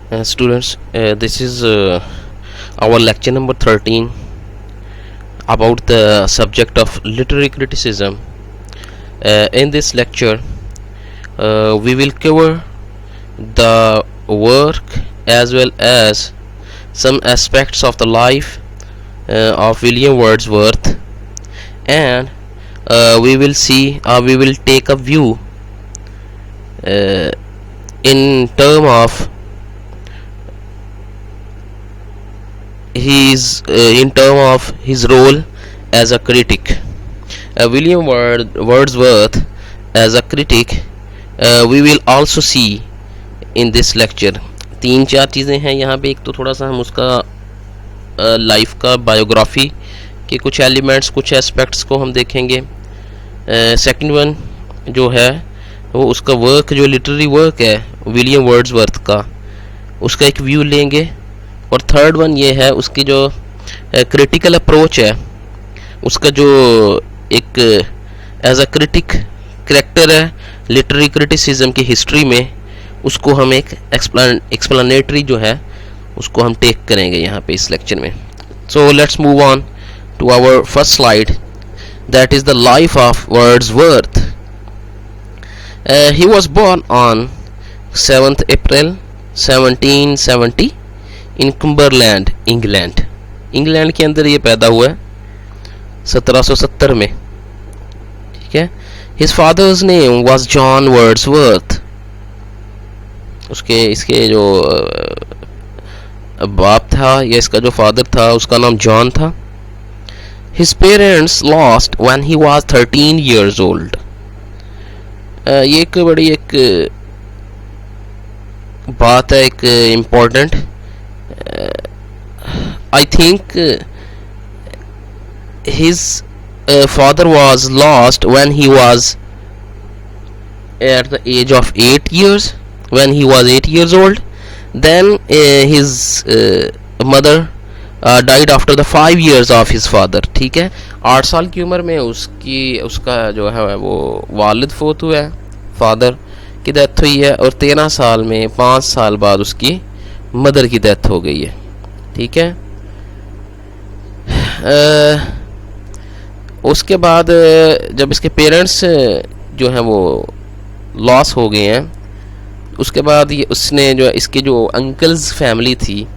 Students, this is our lecture number 13 about the subject of literary criticism. In this lecture, we will cover the work as well as some aspects of the life of William Wordsworth, and we will take a view in term of his role as a critic. William Wordsworth as a critic, we will also see in this lecture. तीन चार चीज़ें हैं यहाँ पे. एक तो थोड़ा सा हम उसका लाइफ का बायोग्राफी के कुछ एलिमेंट्स, कुछ एस्पेक्ट्स को हम देखेंगे. सेकंड वन जो है वो उसका वर्क, जो लिटरेरी वर्क है विलियम वर्ड्सवर्थ का, उसका एक व्यू लेंगे. और थर्ड वन ये है उसकी जो क्रिटिकल अप्रोच है, उसका जो एक एज अ क्रिटिक करेक्टर है लिटरेरी क्रिटिसिज्म की हिस्ट्री में, उसको हम एक एक्सप्लेनेटरी जो है उसको हम टेक करेंगे यहाँ पे इस लेक्चर में. So let's move on to our first slide, that is the life of Wordsworth. He was born on 7th April 1770 in Cumberland, England. England के अंदर ये पैदा हुआ है 1770 में. ठीक है. His father's name was John Wordsworth. इसके जो बाप था या इसका जो फादर था उसका नाम जॉन था. His parents lost when he was 13 years old. ये एक बड़ी एक बात है, एक important. I think his father was lost when he was at the age of 8 years. When he was 8 years old, then his mother died after the 5 years of his father. ठीक है. 8 साल की उम्र में उसका जो है वो वालिद फोत हुआ है, फादर की डेथ हुई है, और 13 साल में 5 साल बाद उसकी मदर की डेथ हो गई है. ठीक है. उसके बाद जब इसके पेरेंट्स जो हैं वो लॉस हो गए हैं, उसके बाद ये उसने जो इसके जो अंकल्स फैमिली थी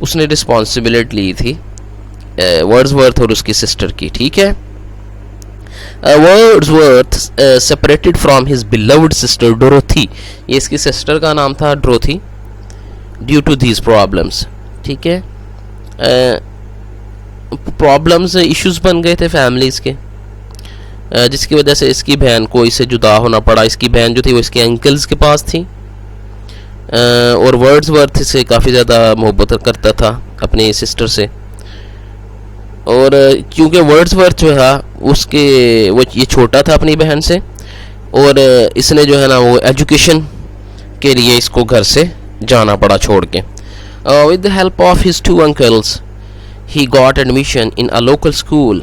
उसने रिस्पॉन्सिबिलिटी ली थी वर्ड्सवर्थ और उसकी सिस्टर की. ठीक है. Wordsworth separated from his beloved sister Dorothy. ये इसकी सिस्टर का नाम था Dorothy, due to these problems. ठीक है. प्रॉब्लम्स, इश्यूज बन गए थे फैमिलीज के, जिसकी वजह से इसकी बहन को इससे जुदा होना पड़ा. इसकी बहन जो थी वो इसके अंकल्स के पास थी, और वर्ड्सवर्थ से काफ़ी ज़्यादा मोहब्बत करता था अपनी सिस्टर से. और क्योंकि वर्ड्सवर्थ जो है वो ये छोटा था अपनी बहन से, और इसने जो है ना वो एजुकेशन के लिए इसको घर से जाना पड़ा छोड़ के. With the help of his 2 uncles, he got admission in a local school,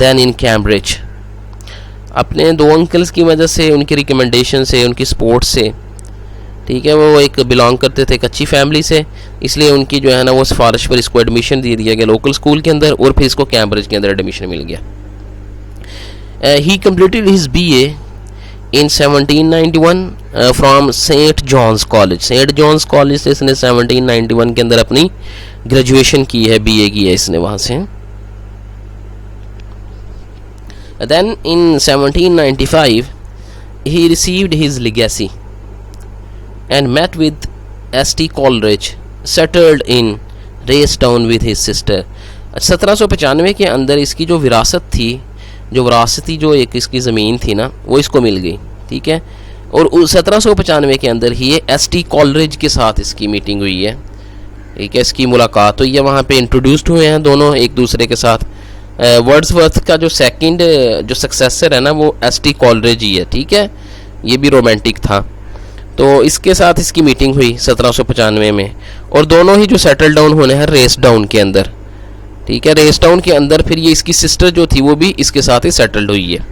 then in Cambridge. अपने 2 अंकल्स की वजह से, उनकी रिकमेंडेशन से, उनकी सपोर्ट से, ठीक है, वो एक बिलोंग करते थे एक अच्छी फैमिली से, इसलिए उनकी जो है ना वो सिफारिश पर इसको एडमिशन दे दिया गया लोकल स्कूल के अंदर, और फिर इसको कैम्ब्रिज के अंदर एडमिशन मिल गया. He completed his BA in 1791 from saint John's college. Saint John's college से इसने 1791 के अंदर अपनी ग्रेजुएशन की है, BA की है इसने वहाँ से. Then in 1795 he received his legacy and met with S.T. Coleridge, settled in Raystown with his sister. 1795 के अंदर इसकी जो विरासत थी, जो विरासती जो एक इसकी ज़मीन थी ना, वो इसको मिल गई. ठीक है. और 1795 के अंदर ही ये S.T. कॉलरिज के साथ इसकी मीटिंग हुई है. ठीक है. इसकी मुलाकात हुई है, वहाँ पे इंट्रोड्यूस्ड हुए हैं दोनों एक दूसरे के साथ. वर्ड्सवर्थ का जो सेकंड जो सक्सेसर है ना वो S.T. कॉलरिज ही है. ठीक है. ये भी रोमांटिक था, तो इसके साथ इसकी मीटिंग हुई 1795 में, और दोनों ही जो सेटल डाउन होने हैं रेसडाउन के अंदर. ठीक है. रेसडाउन के अंदर फिर ये इसकी सिस्टर जो थी वो भी इसके साथ ही सेटल्ड हुई है.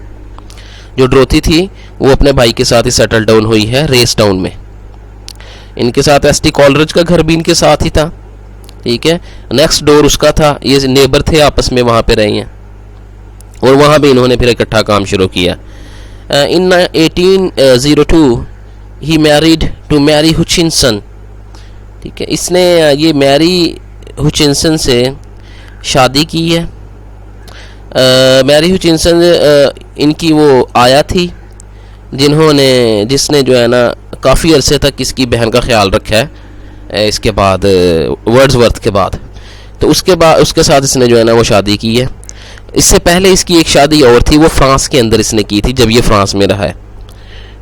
जो ड्रोथी थी वो अपने भाई के साथ ही सेटल डाउन हुई है रेसडाउन में. इनके साथ एस.टी. कॉलरिज का घर भी इनके साथ ही था, ठीक है, नेक्स्ट डोर उसका था, ये नेबर थे, आपस में वहाँ पे रहे हैं और वहाँ पे इन्होंने फिर इकट्ठा काम शुरू किया। इन 1802 ही मैरिड टू मैरी हुचिनसन, ठीक है, इसने ये मैरी हुचिनसन से शादी की है। मैरी हुचिनसन इनकी वो आया थी जिसने जो है ना काफ़ी अरसे तक इसकी बहन का ख्याल रखा है इसके बाद वर्ड्सवर्थ के बाद, तो उसके साथ इसने जो है ना वो शादी की है। इससे पहले इसकी एक शादी और थी, वो फ्रांस के अंदर इसने की थी जब ये फ्रांस में रहा है,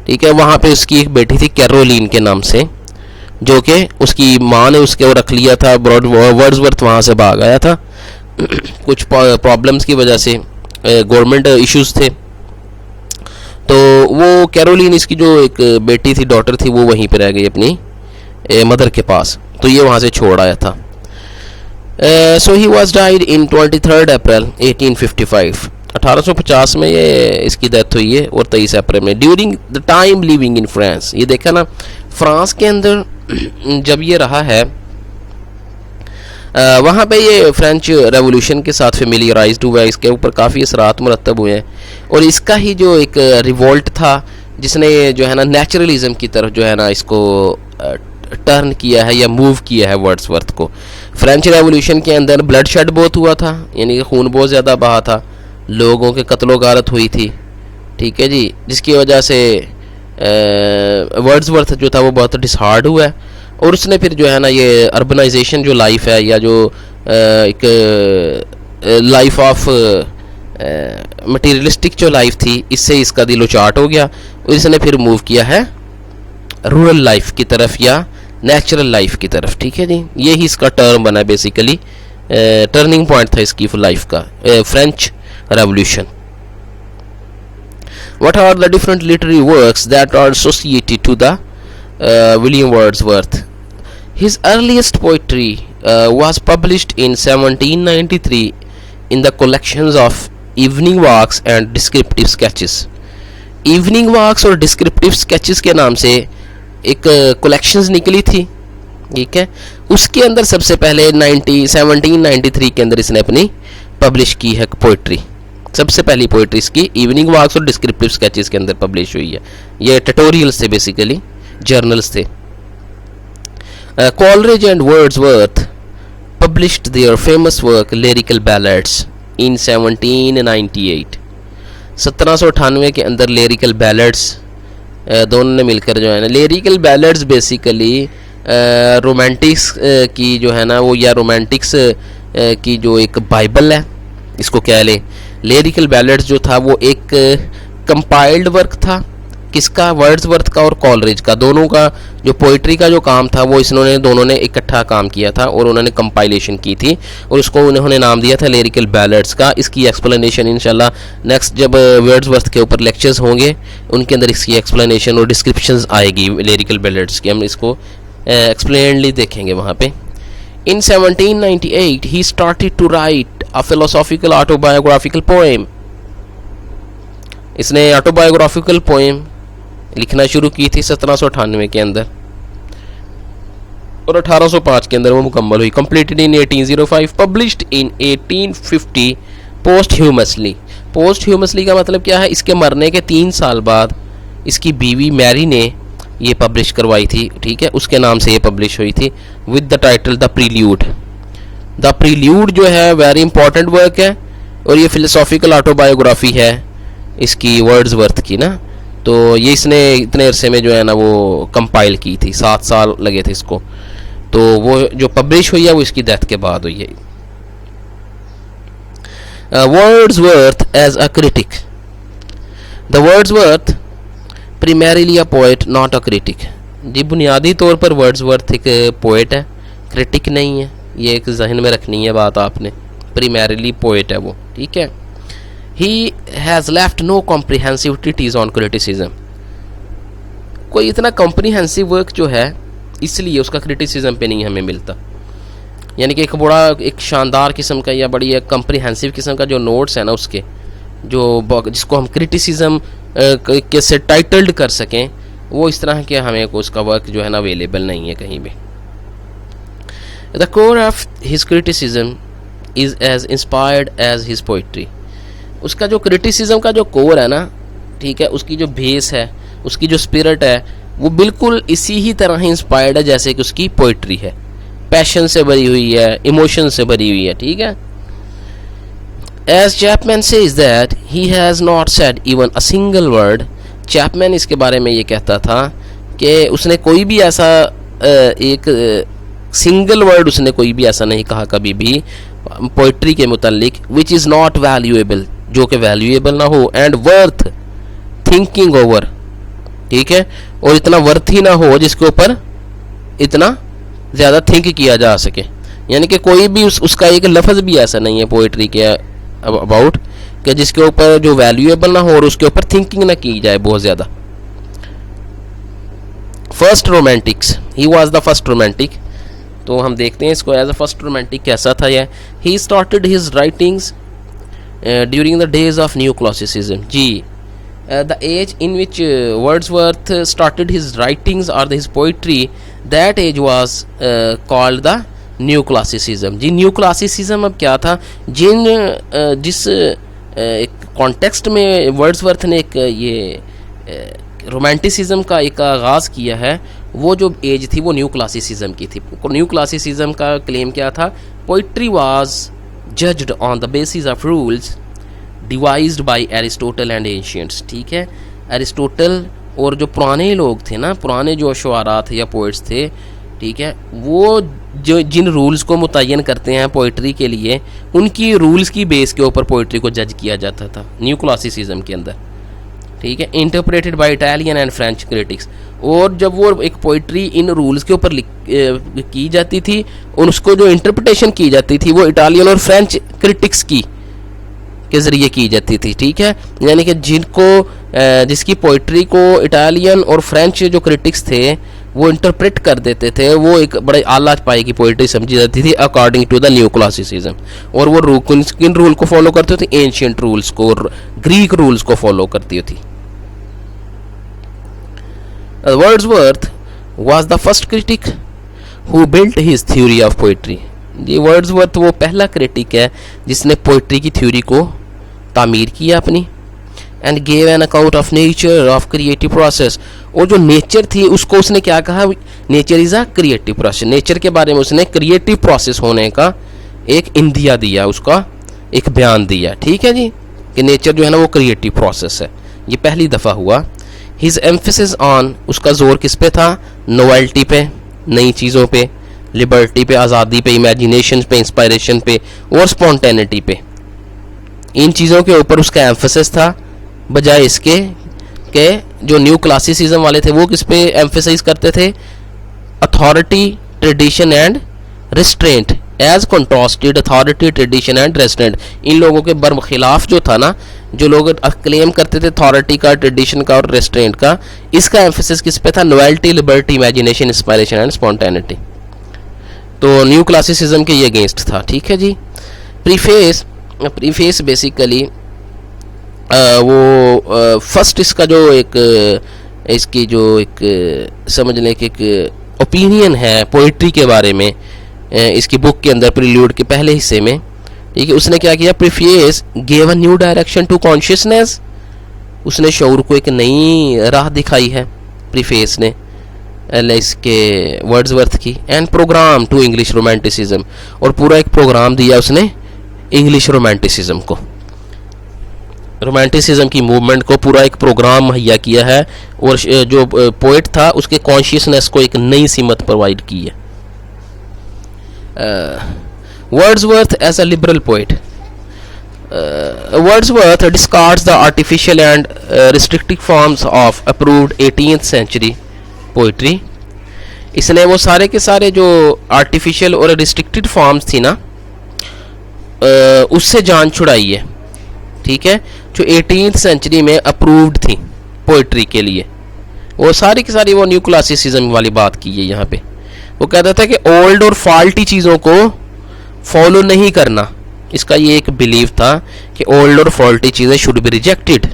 ठीक है। वहाँ पे उसकी एक बेटी थी कैरोलिन के नाम से, जो कि उसकी माँ ने उसके वो रख लिया था। वर्ड्सवर्थ वहाँ से भाग आया था कुछ प्रॉब्लम्स की वजह से, गवर्नमेंट इश्यूज थे, तो वो कैरोलिन इसकी जो एक बेटी थी, डॉटर थी, वो वहीं पे रह गई अपनी मदर के पास, तो ये वहाँ से छोड़ आया था। सो ही वॉज डाइड इन 23 अप्रैल 1855, 1850 में ये इसकी डेथ हुई है, और 23 अप्रैल में, during the time living in France. ये देखा ना, फ्रांस के अंदर जब ये रहा है, वहाँ पे ये फ्रेंच रेवोल्यूशन के साथ फेमिलियराइज्ड हुआ है, इसके ऊपर काफ़ी असरात मुरतब हुए हैं, और इसका ही जो एक रिवोल्ट था जिसने जो है ना नेचुरलिज्म की तरफ जो है ना इसको टर्न किया है या मूव किया है वर्ड्सवर्थ को। फ्रेंच रेवोल्यूशन के अंदर ब्लड शेड बहुत हुआ था, यानी कि खून बहुत ज़्यादा बहा था, लोगों के कत्लो गारत हुई थी, ठीक है जी, जिसकी वजह से वर्ड्सवर्थ जो था वो बहुत डिसहार्ड हुआ है, और उसने फिर जो है ना ये अर्बनाइजेशन जो लाइफ है, या जो एक लाइफ ऑफ मटीरियलिस्टिक जो लाइफ थी, इससे इसका दिलो चाट हो गया, और इसने फिर मूव किया है रूरल लाइफ की तरफ या नेचुरल लाइफ की तरफ, ठीक है जी। यही इसका टर्म बना बेसिकली, टर्निंग पॉइंट था इसकी लाइफ का, French revolution. What are the different literary works that are associated to the William Wordsworth? His earliest poetry was published in 1793 in the collections of Evening Walks and Descriptive Sketches. Evening Walks और Descriptive Sketches के नाम से एक collections निकली थी, ठीक है। उसके अंदर सबसे पहले 1793 के अंदर इसने अपनी पब्लिश की है पोइट्री, सबसे पहली पोइट्री इसकी इवनिंग वॉक्स और डिस्क्रिप्टिव स्केचेस के अंदर पब्लिश हुई है। ये ट्यूटोरियल्स थे, बेसिकली जर्नल्स थे। Coleridge and Wordsworth published their famous work lyrical ballads in 1798। 1798 के अंदर लिरिकल बैलेड्स दोनों ने मिलकर जो है ना, लिरिकल बैलेड्स बेसिकली रोमांटिक्स की जो है ना वो, या रोमांटिक्स की जो एक बाइबल है इसको कह लें। लिरिकल बैलेड्स जो था वो एक कंपाइल्ड वर्क था, किसका, वर्ड्सवर्थ का और कॉलरिज का, दोनों का जो पोइट्री का जो काम था वो दोनों ने इकट्ठा काम किया था, और उन्होंने कंपाइलेशन की थी, और उसको उन्होंने नाम दिया था लिरिकल बैलेड्स का। इसकी एक्सप्लेनेशन इंशाल्लाह नेक्स्ट जब वर्ड्सवर्थ के ऊपर लेक्चर्स होंगे उनके अंदर इसकी एक्सप्लेनेशन और डिस्क्रिप्शंस आएगी लिरिकल बैलेड्स की, हम इसको एक्सप्लेनली देखेंगे वहाँ पे। In 1798 he started to write a philosophical autobiographical poem. इसने ऑटोबायोग्राफिकल पोएम लिखना शुरू की थी 1798 के अंदर, और 1805 के अंदर वो मुकम्मल हुई, completed in 1805, published in 1850 posthumously। posthumously का मतलब क्या है, इसके मरने के 3 साल बाद इसकी बीवी मैरी ने ये पब्लिश करवाई थी, ठीक है, उसके नाम से ये पब्लिश हुई थी, with the title the prelude. The prelude जो है वेरी इंपॉर्टेंट वर्क है, और ये फिलोसॉफिकल ऑटोबायोग्राफी है इसकी वर्ड्सवर्थ की ना, तो ये इसने इतने अरसे में जो है ना वो कंपाइल की थी, 7 साल लगे थे इसको, तो वो जो पब्लिश हुई है वो इसकी डेथ के बाद हुई है। Wordsworth as a critic. The Wordsworth primarily a poet not a critic। जी बुनियादी तौर पर वर्ड्सवर्थ एक पोएट है, क्रिटिक नहीं है, ये एक जहन में रखनी है बात आपने, primarily पोएट है वो, ठीक है। he has left no comprehensive treatise on criticism। कोई इतना comprehensive वर्क जो है इसलिए उसका क्रिटिसिज्म पे नहीं हमें मिलता, यानी कि एक बड़ा एक शानदार किस्म का या बड़ी एक comprehensive किस्म का जो नोट्स है ना उसके, जो जिसको हम क्रिटिसिज्म कैसे टाइटल्ड कर सकें, वो इस तरह के हमें को उसका वर्क जो है ना अवेलेबल नहीं है कहीं भी। The core of his criticism is as inspired as his poetry. उसका जो क्रिटिसिज्म का जो कोर है ना, ठीक है, उसकी जो बेस है, उसकी जो स्पिरिट है, वो बिल्कुल इसी ही तरह ही इंस्पायर्ड है जैसे कि उसकी पोइट्री है, पैशन से भरी हुई है, इमोशन से भरी हुई है, ठीक है। As Chapman says that he has not said even a single word. Chapman इसके बारे में ये कहता था कि उसने कोई भी ऐसा एक सिंगल वर्ड उसने कोई भी ऐसा नहीं कहा कभी भी पोइट्री के मुतालिक विच इज़ नॉट वैल्यूएबल, जो कि वैल्यूएबल ना हो, एंड वर्थ थिंकिंग ओवर, ठीक है, और इतना वर्थ ही ना हो जिसके ऊपर इतना ज़्यादा थिंक किया जा सके। यानी कि कोई भी उसका एक लफ्ज़ भी ऐसा नहीं है पोइट्री के अबाउट कि जिसके ऊपर जो वैल्यूएबल ना हो और उसके ऊपर थिंकिंग ना की जाए बहुत ज़्यादा। First Romantics, he was the first romantic. तो हम देखते हैं इसको एज अ फर्स्ट रोमांटिक कैसा था यह। He started his writings during the days of new classicism. जी, the age in which Wordsworth started his writings or his poetry, that age was called the new classicism. जी, new classicism अब क्या था, जिस एक कॉन्टेक्स्ट में Wordsworth ने एक ये रोमांटिसिज्म का एक आगाज़ किया है, वो जो एज थी वो न्यू क्लासिसिज्म की थी। न्यू क्लासिसिज्म का क्लेम क्या था, poetry was judged on the basis of rules devised by Aristotle and ancients. ठीक है, एरिस्टोटल और जो पुराने लोग थे ना, पुराने जो शुआरा थे या पोइट्स थे, ठीक है, वो जो जिन रूल्स को मुतय्यन करते हैं पोइट्री के लिए, उनकी रूल्स की बेस के ऊपर पोइट्री को जज किया जाता था न्यू क्लासिसिज्म के अंदर। ठीक है, interpreted bye Italian and French critics. और जब वो एक पोइट्री इन रूल्स के ऊपर की जाती थी और उसको जो इंटरप्रिटेशन की जाती थी वो इटालियन और फ्रेंच क्रिटिक्स के ज़रिए की जाती थी। ठीक है, यानी कि जिसकी पोइट्री को इटालियन और फ्रेंच जो क्रिटिक्स थे वो इंटरप्रेट कर देते थे, वो एक बड़े आला पाए की पोइट्री समझी जाती थी according to the new classicism. और वो किन रूल को फॉलो करती थी, एंशियंट रूल्स को और ग्रीक रूल्स को फॉलो करती थी। Wordsworth was the first critic who built his theory of poetry. ये वर्ड्सवर्थ वो पहला क्रिटिक है जिसने पोइट्री की थ्योरी को तामीर किया अपनी। And gave an account of nature of creative process. और जो नेचर थी उसको उसने क्या कहा, nature is a creative process. Nature के बारे में उसने क्रिएटिव प्रोसेस होने का एक इंदिया दिया, उसका एक बयान दिया। ठीक है जी, कि नेचर जो है ना वो क्रिएटिव प्रोसेस है। ये पहली दफ़ा हुआ। हिज एम्फेसिस ऑन, उसका जोर किस पे था, नोवेल्टी पे, नई चीज़ों पे, लिबर्टी पे, आज़ादी पे, इमेजिनेशन पे, इंस्पायरेशन पे और स्पॉन्टेनिटी पे। इन चीज़ों के ऊपर उसका एम्फेसिस था, बजाय इसके कि जो न्यू क्लासिसिज्म वाले थे वो किस पे एम्फेसाइज करते थे, authority, tradition and restraint, as contrasted authority, tradition and restraint. इन लोगों के बरखिलाफ जो था ना, जो लोग क्लेम करते थे अथॉरिटी का, ट्रेडिशन का और रेस्ट्रेंट का, इसका एम्फेसिस किस पे था, novelty, liberty, imagination, inspiration and spontaneity. तो न्यू क्लासिसिज्म के ये अगेंस्ट था। ठीक है जी। प्रीफेस बेसिकली वो फर्स्ट इसका जो इसकी जो एक समझ लें कि एक ओपिनियन है पोइट्री के बारे में इसकी बुक के अंदर प्रील्यूड के पहले हिस्से में। ठीक है, उसने क्या किया, preface gave a new direction to consciousness. उसने शऊर को एक नई राह दिखाई है प्रीफेस ने इसके वर्ड्सवर्थ की। And programme to English romanticism, और पूरा एक प्रोग्राम दिया उसने इंग्लिश रोमांटिसिज्म को, रोमांटिसिज्म की मूवमेंट को पूरा एक प्रोग्राम मुहैया किया है। और जो पोइट था उसके कॉन्शियसनेस को एक नई सीमत प्रोवाइड की है। Wordsworth as a liberal poet. Wordsworth discards the artificial and restrictive forms of approved 18th century poetry. इसने वो सारे के सारे जो आर्टिफिशियल और रिस्ट्रिक्टेड फॉर्म्स थी ना, उससे जान छुड़ाई है। ठीक है, जो 18th सेंचुरी में अप्रूव्ड थी पोइट्री के लिए, वो सारी की सारी वो न्यू क्लासिसिज्म वाली बात की है यहाँ पे। वो कहता था कि ओल्ड और फॉल्टी चीज़ों को फॉलो नहीं करना, इसका ये एक बिलीव था कि ओल्ड और फॉल्टी चीज़ें शुड बी रिजेक्टेड।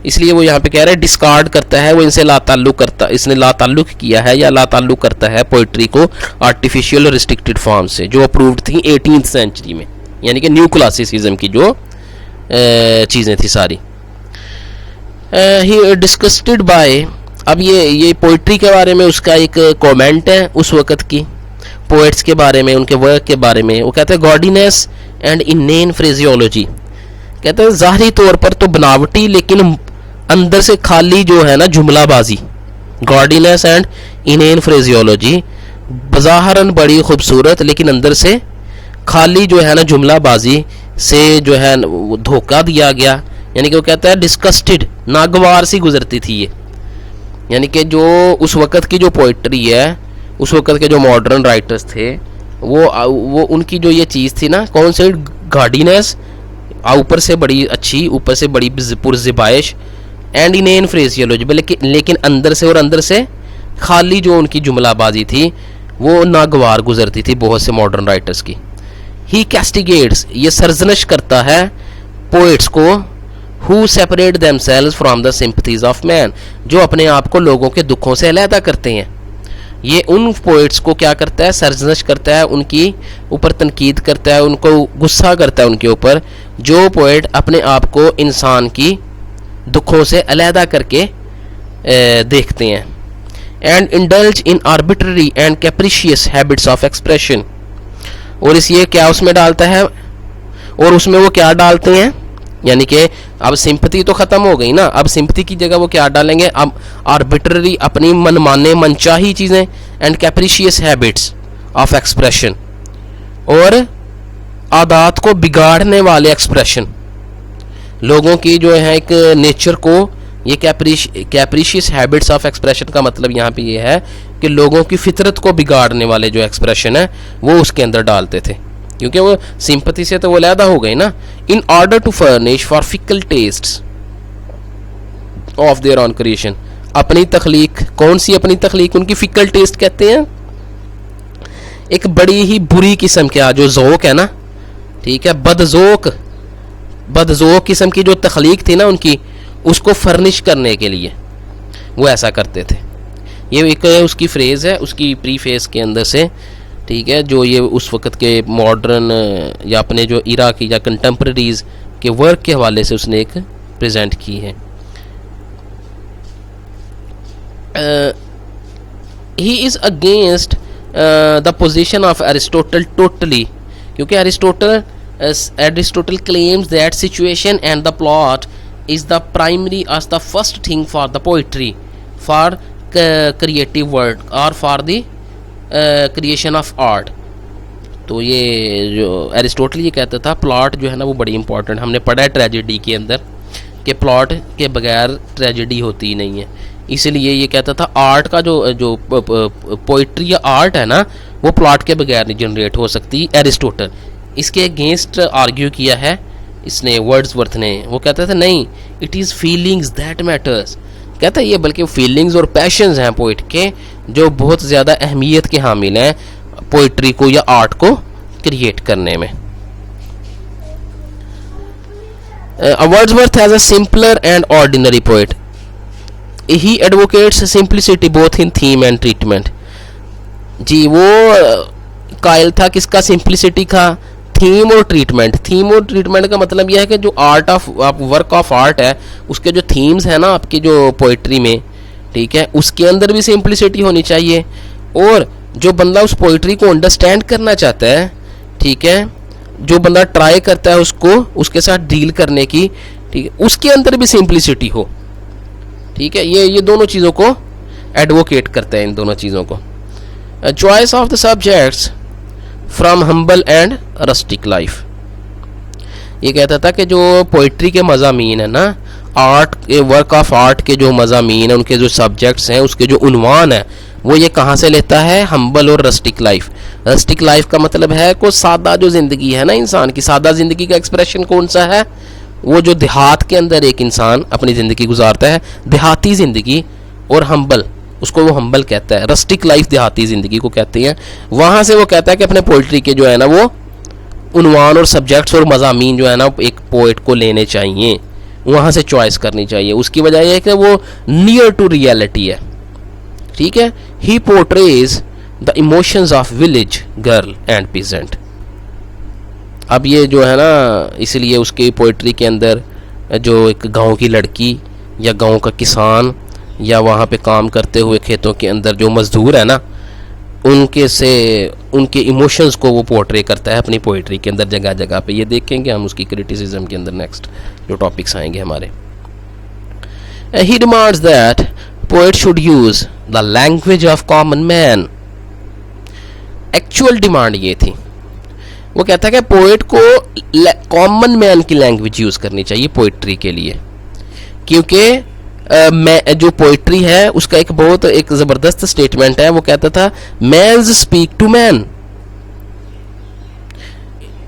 इसलिए वो यहाँ पे कह रहा है डिस्कार्ड करता है, वो इनसे लाताल्लुक करता, इसने लाताल्लुक किया है या लाताल्लुक करता है पोइट्री को आर्टिफिशियल रिस्ट्रिक्टेड फॉर्म से जो अप्रूव्ड थी 18th सेंचुरी में, यानी कि न्यू क्लासिसिज्म की जो चीज़ें थी सारी। ही डिस्कस्टेड बाय, अब ये पोइट्री के बारे में उसका एक कमेंट है उस वक़्त की पोइट्स के बारे में, उनके वर्क के बारे में। वो कहते हैं गॉडीनेस एंड इनेन फ्रेजियोलॉजी, कहते हैं ज़ाहरी तौर पर तो बनावटी लेकिन अंदर से खाली जो है ना जुमलाबाजी। गॉडीनेस एंड इनेन फ्रेजियोलॉजी, बज़ाहरन बड़ी खूबसूरत लेकिन अंदर से खाली जो है ना जुमलाबाजी से जो है धोखा दिया गया। यानी कि वो कहता है डिस्कस्टेड, नागवार सी गुजरती थी ये, यानी कि जो उस वक़्त की जो पोइट्री है, उस वक़्त के जो मॉडर्न राइटर्स थे, वो उनकी जो ये चीज़ थी ना, कौन सी गार्डीनेस, ऊपर से बड़ी अच्छी, ऊपर से बड़ी पुरज़िबाइश, एंड इनेन फ्रेजियोलॉजी, लेकिन अंदर से खाली जो उनकी जुमलाबाजी थी वो नागवार गुजरती थी बहुत से मॉडर्न राइटर्स की। ही कैस्टिगेट्स, ये सर्जनश करता है पोइट्स को, who separate themselves from the sympathies of man, जो अपने आप को लोगों के दुखों से अलहदा करते हैं। ये उन पोइट्स को क्या करता है, सर्जनश करता है, उनकी ऊपर तनकीद करता है, उनको गुस्सा करता है उनके ऊपर, जो पोइट अपने आप को इंसान की दुखों से अलहदा करके देखते हैं। And indulge in arbitrary and capricious habits of expression, और इस ये क्या उसमें डालता है, और उसमें वो क्या डालते हैं, यानी कि अब सिंपथी तो ख़त्म हो गई ना, अब सिंपथी की जगह वो क्या डालेंगे, अब आर्बिट्ररी, अपनी मनमाने मनचाही चीज़ें, and capricious habits of expression, और आदात को बिगाड़ने वाले एक्सप्रेशन, लोगों की जो है एक नेचर को, ये कैप्रिशियस हैबिट्स ऑफ एक्सप्रेशन का मतलब यहाँ पे ये है कि लोगों की फितरत को बिगाड़ने वाले जो एक्सप्रेशन है वो उसके अंदर डालते थे, क्योंकि वो सिंपथी से तो वो अलहदा हो गई ना। In order to furnish for fickle tastes of their own creation, अपनी तख्लीक, कौन सी अपनी तख्लीक, उनकी फिकल टेस्ट कहते हैं, एक बड़ी ही बुरी किस्म का जो ज़ौक़ है ना, ठीक है, बदज़ौक़ किस्म की जो तख्लीक थी ना उनकी, उसको फर्निश करने के लिए वो ऐसा करते थे। ये एक उसकी फ्रेज़ है उसकी प्रीफेस के अंदर से, ठीक है, जो ये उस वक़्त के मॉडर्न या अपने जो इरा की या कंटेम्प्रेरीज़ के वर्क के हवाले से उसने एक प्रेजेंट की है। He is against the position of Aristotle totally, क्योंकि Aristotle claims that situation and the plot is the primary as the first thing for the poetry, for creative work or for the creation of art। तो ये जो Aristotle ये कहता था plot जो है ना वो बड़ी इंपॉर्टेंट, हमने पढ़ा है ट्रेजेडी के अंदर कि प्लॉट के बगैर ट्रेजेडी होती ही नहीं है, इसलिए ये कहता था आर्ट का जो पोइट्री या आर्ट है ना वो प्लॉट के बगैर नहीं जनरेट हो सकती। एरिस्टोटल इसके अगेंस्ट आर्ग्यू किया है इसने, वर्ड्सवर्थ ने, वो कहता था नहीं, it is feelings that matters, कहता है ये बल्कि फीलिंग्स और पैशंस हैं पोइट के जो बहुत ज़्यादा अहमियत के हामिल हैं पोइट्री को या आर्ट को क्रिएट करने में। Wordsworth as a simpler and ordinary poet, he advocates simplicity both in theme and treatment. जी वो कायल था किसका, सिंप्लिसिटी का, थीम और ट्रीटमेंट। थीम और ट्रीटमेंट का मतलब यह है कि जो art of work of art है उसके जो थीम्स है ना आपकी जो पोइट्री में, ठीक है, उसके अंदर भी सिंप्लिसिटी होनी चाहिए, और जो बंदा उस पोइट्री को अंडरस्टैंड करना चाहता है, ठीक है, जो बंदा ट्राई करता है उसको उसके साथ डील करने की, ठीक है, उसके अंदर भी सिंप्लिसिटी हो, ठीक है, ये दोनों चीज़ों को एडवोकेट करता है, इन दोनों चीज़ों को। Choice of the subjects from humble and rustic life, ये कहता था कि जो पोइट्री के मज़ामीन है ना, आर्ट के वर्क ऑफ आर्ट के जो मज़ामीन है, उनके जो सब्जेक्ट्स हैं, उसके जो उन्वान है, वो ये कहाँ से लेता है, हम्बल और रस्टिक लाइफ। रस्टिक लाइफ का मतलब है को सादा जो ज़िंदगी है ना इंसान की, सादा ज़िंदगी का एक्सप्रेशन कौन सा है, वो जो देहात के अंदर एक इंसान अपनी ज़िंदगी गुजारता है, देहाती ज़िंदगी, और हम्बल उसको वो हम्बल कहता है, रस्टिक लाइफ देहाती ज़िंदगी को कहते हैं। वहाँ से वो कहता है कि अपने पोइट्री के जो है ना वो उन्वान और सब्जेक्ट्स और मज़ामीन जो है ना एक पोइट को लेने चाहिए, वहाँ से चॉइस करनी चाहिए। उसकी वजह यह है कि वो नियर टू रियलिटी है, ठीक है। He portrays the emotions of village girl and peasant. अब ये जो है ना, इसलिए उसकी पोइट्री के अंदर जो एक गांव की लड़की या गांव का किसान या वहाँ पे काम करते हुए खेतों के अंदर जो मजदूर है ना, उनके इमोशंस को वो पोर्ट्रे करता है अपनी पोइट्री के अंदर जगह जगह पे। ये देखेंगे हम उसकी क्रिटिसिज्म के अंदर नेक्स्ट जो टॉपिक्स आएंगे हमारे। He demands that poet should use the language of common man. Actual demand ये थी, वो कहता है कि पोएट को कॉमन मैन की लैंग्वेज यूज करनी चाहिए पोइट्री के लिए, क्योंकि जो पोइट्री है उसका एक जबरदस्त स्टेटमेंट है। वो कहता था man's speak to man.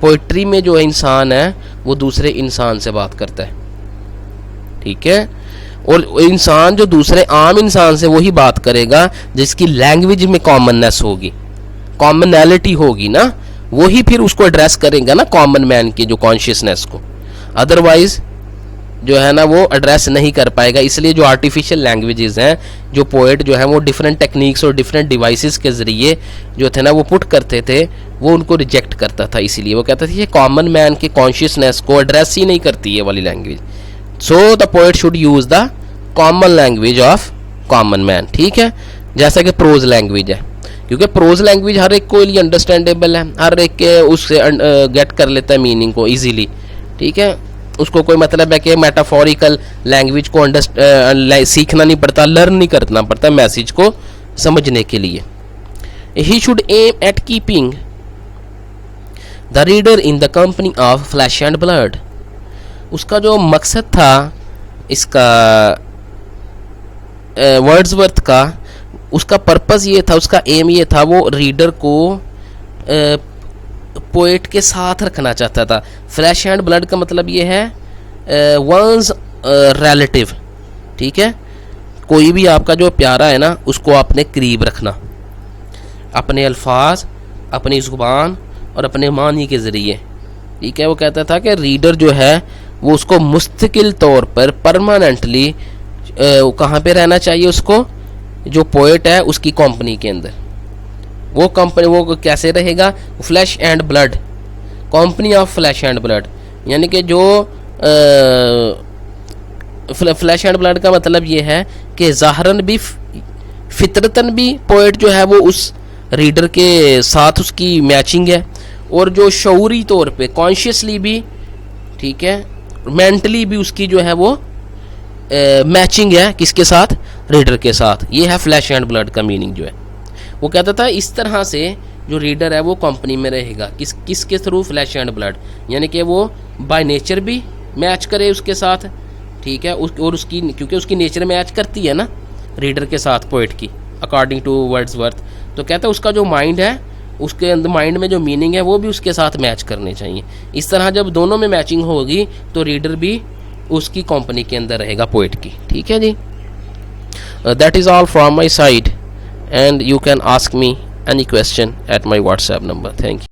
Poetry में जो इंसान है वो दूसरे इंसान से बात करता है, ठीक है। और इंसान जो दूसरे आम इंसान से वही बात करेगा जिसकी लैंग्वेज में कॉमननेस होगी, कॉमनैलिटी होगी ना, वही फिर उसको एड्रेस करेगा ना कॉमन मैन की जो कॉन्शियसनेस को। अदरवाइज जो है ना वो एड्रेस नहीं कर पाएगा। इसलिए जो आर्टिफिशियल लैंग्वेजेस हैं, जो पोएट जो है वो डिफरेंट टेक्निक्स और डिफरेंट डिवाइसेस के ज़रिए जो थे ना वो पुट करते थे, वो उनको रिजेक्ट करता था। इसीलिए वो कहता था ये कॉमन मैन के कॉन्शियसनेस को एड्रेस ही नहीं करती ये वाली language. So the poet should use the common language of common man, ठीक है। जैसा कि प्रोज लैंग्वेज है, क्योंकि प्रोज लैंग्वेज हर एक को लिए अंडरस्टैंडेबल है, हर एक के उससे गेट कर लेता है मीनिंग को ईजीली, ठीक है। उसको कोई मतलब है कि मेटाफोरिकल लैंग्वेज को सीखना नहीं पड़ता, लर्न नहीं करना पड़ता मैसेज को समझने के लिए। He should aim at keeping the reader in the company of flesh and blood. उसका जो मकसद था इसका वर्ड्सवर्थ का, उसका पर्पस ये था, उसका एम ये था, वो रीडर को पोएट के साथ रखना चाहता था। फ्लैश एंड ब्लड का मतलब ये है वंस रिलेटिव, ठीक है। कोई भी आपका जो प्यारा है ना उसको अपने करीब रखना, अपने अल्फाज, अपनी ज़ुबान और अपने मानी के ज़रिए, ठीक है। वो कहता था कि रीडर जो है वो उसको मुस्तकिल तौर पर परमानेंटली कहाँ पे रहना चाहिए, उसको जो पोएट है उसकी कंपनी के अंदर। वो कंपनी वो कैसे रहेगा, flash and blood, company of flesh and blood, यानी कि जो फ्लैश एंड ब्लड का मतलब ये है कि ज़ाहरन भी फितरतन भी पोएट जो है वो उस रीडर के साथ उसकी मैचिंग है, और जो शऊरी तौर पे कॉन्शियसली भी, ठीक है, मेंटली भी उसकी जो है वो मैचिंग है किसके साथ, रीडर के साथ। ये है फ्लैश एंड ब्लड का मीनिंग जो है। वो कहता था इस तरह से जो रीडर है वो कंपनी में रहेगा किसके थ्रू, फ्लैश एंड ब्लड, यानी कि वो बाय नेचर भी मैच करे उसके साथ, ठीक है। और उसकी क्योंकि उसकी नेचर मैच करती है ना रीडर के साथ पोएट की, अकॉर्डिंग टू वर्ड्सवर्थ। तो कहता है उसका जो माइंड है, उसके अंदर माइंड में जो मीनिंग है वो भी उसके साथ मैच करने चाहिए। इस तरह जब दोनों में मैचिंग होगी तो रीडर भी उसकी कंपनी के अंदर रहेगा पोएट की, ठीक है जी। That is all from my side and you can ask me any question at my WhatsApp number. Thank you.